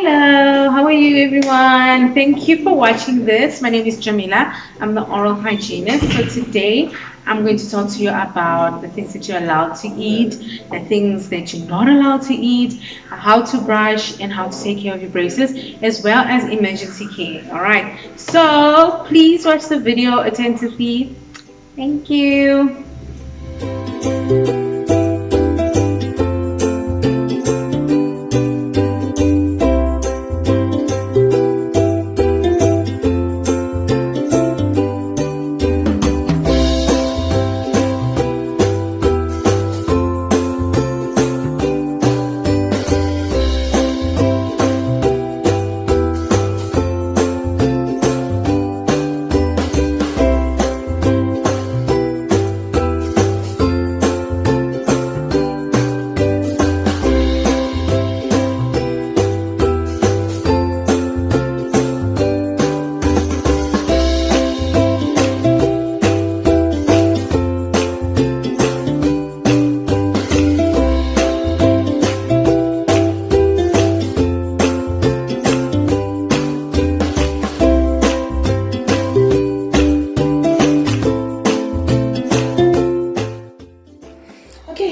Hello, how are you everyone? Thank you for watching this. My name is Jamila. I'm the oral hygienist. So today I'm going to talk to you about the things that you're allowed to eat, the things that you're not allowed to eat, how to brush and how to take care of your braces, as well as emergency care. All right. So please watch the video attentively. Thank you.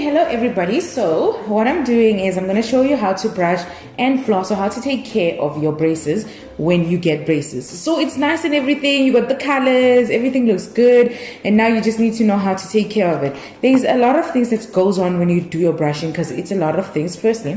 Hello everybody. So what I'm doing is I'm going to show you how to brush and floss, or how to take care of your braces when you get braces. So it's nice and everything, you got the colors, everything looks good, and now you just need to know how to take care of it. There's a lot of things that goes on when you do your brushing, because it's a lot of things. Firstly,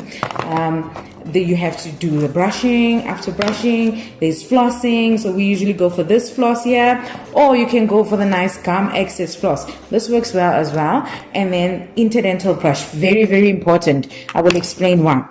you have to do the brushing. After brushing, there's flossing. So we usually go for this floss here, or you can go for the nice gum excess floss. This works well as well. And then interdental brush, very, very important. I will explain why.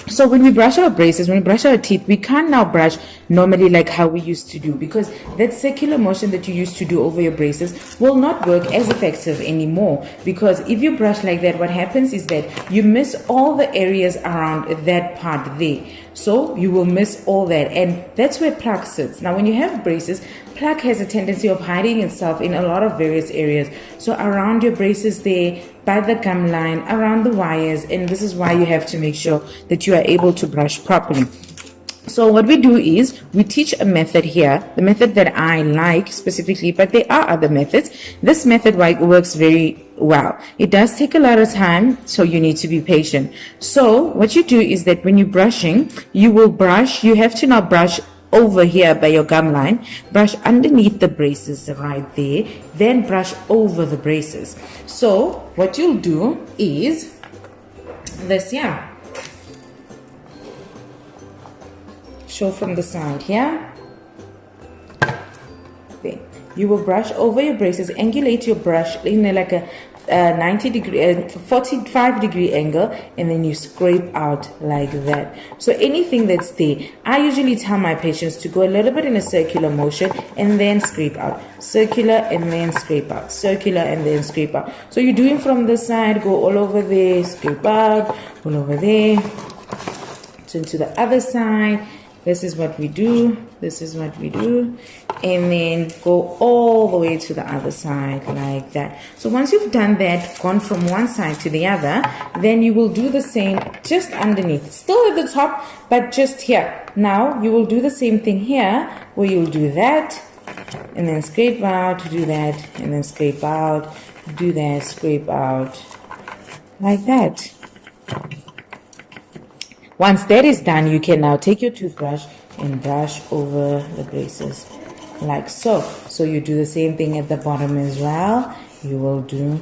So when we brush our braces, when we brush our teeth, we can't now brush normally like how we used to do, because that circular motion that you used to do over your braces will not work as effective anymore. Because if you brush like that, what happens is that you miss all the areas around that part there. So you will miss all that, and that's where plaque sits. Now when you have braces, plaque has a tendency of hiding itself in a lot of various areas. So around your braces there, by the gum line, around the wires, and this is why you have to make sure that you are able to brush properly. So what we do is we teach a method here, the method that I like specifically, but there are other methods. This method works very well. It does take a lot of time, so you need to be patient. So what you do is that when you're brushing, you have to now brush over here by your gum line, brush underneath the braces right there, then brush over the braces. So what you'll do is this here. Show from the side here. There. You will brush over your braces, angulate your brush in like a 45 degree angle, and then you scrape out like that. So anything that's there, I usually tell my patients to go a little bit in a circular motion and then scrape out, circular and then scrape out, circular and then scrape out. So you're doing from this side, go all over there, scrape out, all over there, turn to the other side. This is what we do, this is what we do, and then go all the way to the other side like that. So once you've done that, gone from one side to the other, then you will do the same just underneath, still at the top, but just here. Now you will do the same thing here, where you'll do that, and then scrape out, do that, and then scrape out, do that, scrape out, like that. Once that is done, you can now take your toothbrush and brush over the braces like so. So you do the same thing at the bottom as well. You will do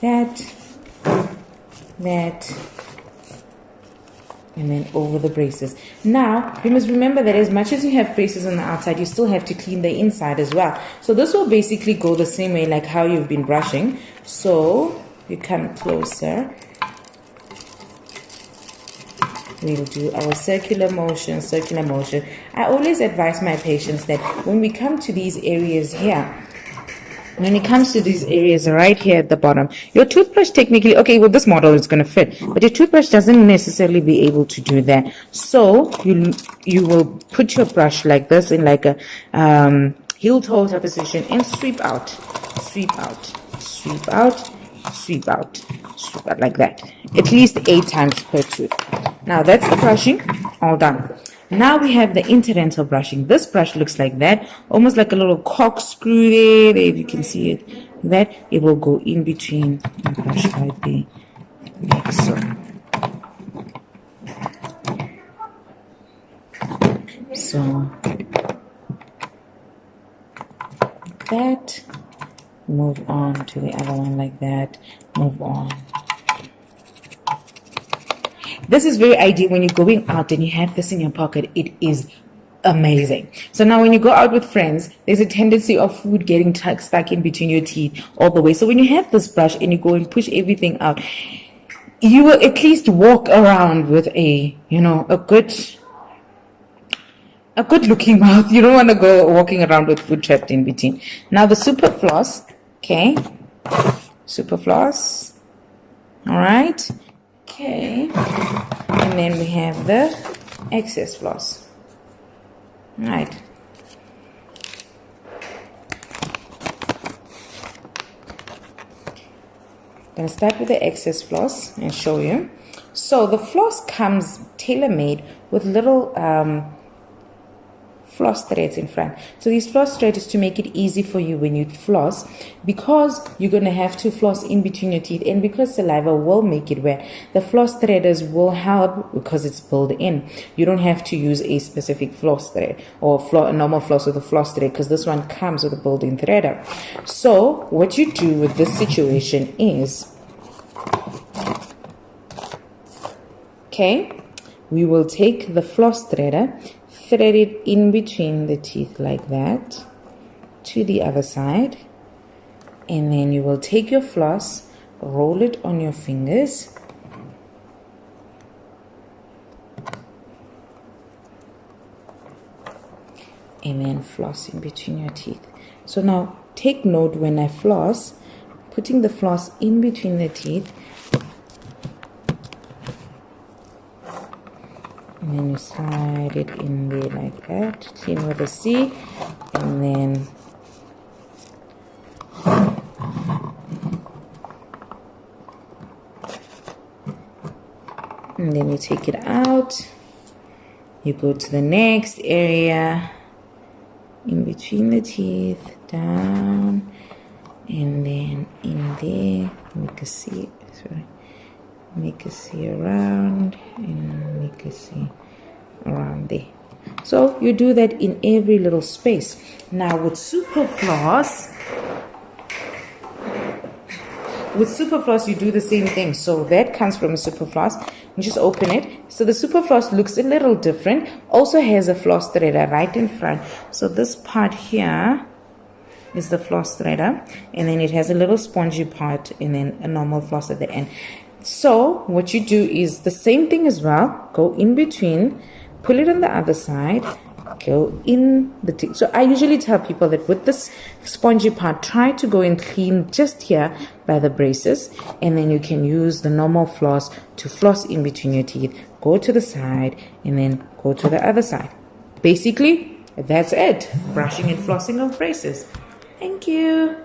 that, that, and then over the braces. Now, you must remember that as much as you have braces on the outside, you still have to clean the inside as well. So this will basically go the same way like how you've been brushing. So you come closer. We'll do our circular motion, circular motion. I always advise my patients that when we come to these areas here, when it comes to these areas right here at the bottom, your toothbrush technically, okay, well this model is going to fit, but your toothbrush doesn't necessarily be able to do that. So you will put your brush like this in like a heel toe type position and sweep out, sweep out, sweep out, sweep out, sweep out like that. At least 8 times per tooth. Now that's the brushing all done. Now we have the interdental brushing. This brush looks like that, almost like a little corkscrew there, if you can see it. That it will go in between the brush right there, like so. So that, move on to the other one like that, move on. This is very ideal when you're going out and you have this in your pocket. It is amazing. So now when you go out with friends, there's a tendency of food getting stuck in between your teeth all the way. So when you have this brush and you go and push everything out, you will at least walk around with a good looking mouth. You don't want to go walking around with food trapped in between. Now the super floss, okay? Super floss. All right. Okay. And then we have the excess floss. All right. I'm going to start with the excess floss and show you. So the floss comes tailor-made with little floss threads in front. So these floss threads is to make it easy for you when you floss, because you're going to have to floss in between your teeth, and because saliva will make it wet, the floss threaders will help because it's built in. You don't have to use a specific floss thread or a normal floss with a floss thread, because this one comes with a built-in threader. So what you do with this situation is, okay, we will take the floss threader, thread it in between the teeth like that to the other side, and then you will take your floss, roll it on your fingers, and then floss in between your teeth. So now take note, when I floss, putting the floss in between the teeth, and then you slide it in there like that, clean with a C, and then you take it out, you go to the next area in between the teeth, down, and then in there, make a C, make a C around, and make a C around there. So you do that in every little space. Now with super floss, you do the same thing. So that comes from a super floss. You just open it. So the super floss looks a little different. Also has a floss threader right in front. So this part here is the floss threader, and then it has a little spongy part, and then a normal floss at the end. So what you do is the same thing as well. Go in between, pull it on the other side, go in the teeth. So I usually tell people that with this spongy part, try to go and clean just here by the braces, and then you can use the normal floss to floss in between your teeth. Go to the side and then go to the other side. Basically, that's it. Brushing and flossing of braces. Thank you.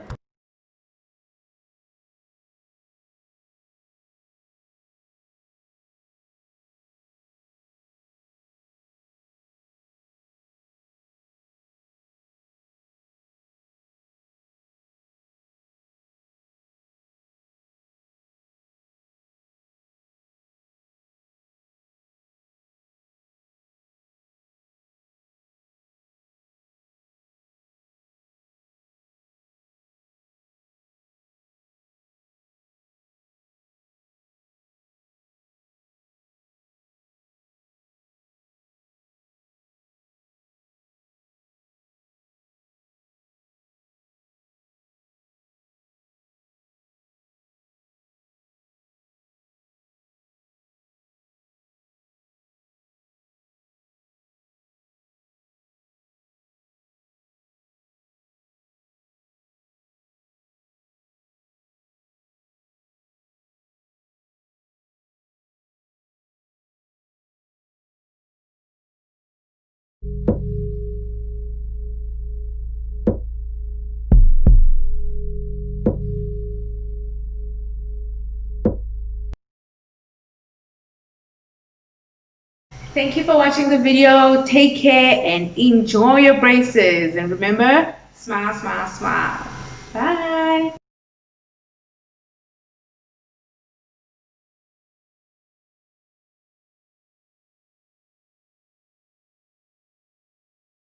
Thank you for watching the video. Take care and enjoy your braces. And remember, smile, smile, smile. Bye.